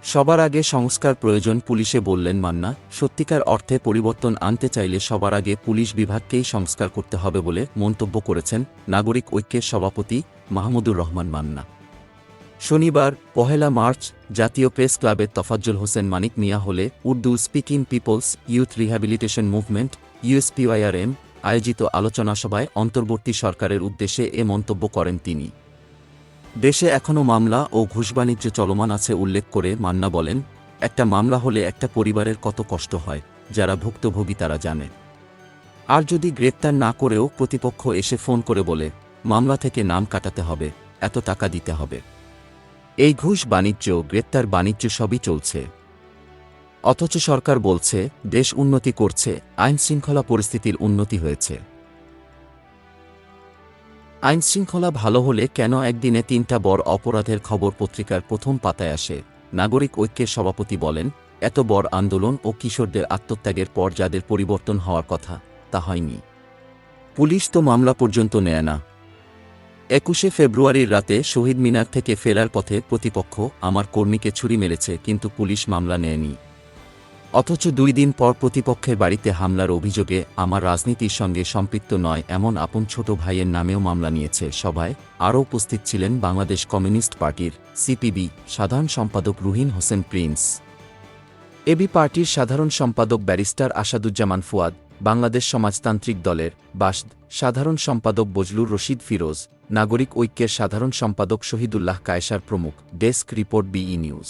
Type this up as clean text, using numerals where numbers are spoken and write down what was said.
সবার আগে সংস্কার প্রয়োজন পুলিশে বললেন মান্না। সত্যিকার অর্থে পরিবর্তন আনতে চাইলে সবার আগে পুলিশ বিভাগকেই সংস্কার করতে হবে বলে মন্তব্য করেছেন নাগরিক ঐক্যের সভাপতি মাহমুদুর রহমান মান্না। শনিবার ১ মার্চ জাতীয় প্রেস ক্লাবের তোফাজ্জল হোসেন মানিক মিয়া হলে Urdu speaking peoples youth rehabilitation movement USPYRM আয়োজিত আলোচনা সভায় অন্তর্বর্তী সরকারের উদ্দেশ্যে এ মন্তব্য করেন তিনি। দেশে এখনও মামলা ও ঘুষবাণিজ্য চলমান আছে উল্লেখ করে মান্না বলেন, একটা মামলা হলে একটা পরিবারের কত কষ্ট হয়, যারা ভুক্তভোগী তারা জানে। আর যদি গ্রেপ্তার না করেও প্রতিপক্ষ এসে ফোন করে বলে মামলা থেকে নাম কাটাতে হবে, এত টাকা দিতে হবে, এই ঘুষ বাণিজ্য গ্রেপ্তার বাণিজ্য সবই চলছে। অথচ সরকার বলছে দেশ উন্নতি করছে, আইনশৃঙ্খলা পরিস্থিতির উন্নতি হয়েছে। আইনশৃঙ্খলা ভালো হলে কেন একদিনে ৩টা বড় অপরাধের খবর পত্রিকার প্রথম পাতায় আসে? নাগরিক ঐক্যের সভাপতি বলেন, এত বড় আন্দোলন ও কিশোরদের আত্মত্যাগের পর যাদের পরিবর্তন হওয়ার কথা তা হয়নি। পুলিশ তো মামলা পর্যন্ত নেয় না। ২১শে ফেব্রুয়ারির রাতে শহীদ মিনার থেকে ফেরার পথে প্রতিপক্ষ আমার কর্মীকে ছুরি মেরেছে, কিন্তু পুলিশ মামলা নেয়নি। অথচ ২ দিন পর প্রতিপক্ষের বাড়িতে হামলার অভিযোগে আমার রাজনীতির সঙ্গে সম্পৃক্ত নয় এমন আপন ছোট ভাইয়ের নামেও মামলা নিয়েছে। সভায় আরও উপস্থিত ছিলেন বাংলাদেশ কমিউনিস্ট পার্টির সিপিবি সাধারণ সম্পাদক রুহিন হোসেন প্রিন্স, এবি পার্টির সাধারণ সম্পাদক ব্যারিস্টার আসাদুজ্জামান ফুয়াদ, বাংলাদেশ সমাজতান্ত্রিক দলের বাসদ সাধারণ সম্পাদক বজলুর রশিদ ফিরোজ, নাগরিক ঐক্যের সাধারণ সম্পাদক শহীদুল্লাহ কায়সার প্রমুখ। ডেস্ক রিপোর্ট, বিই নিউজ।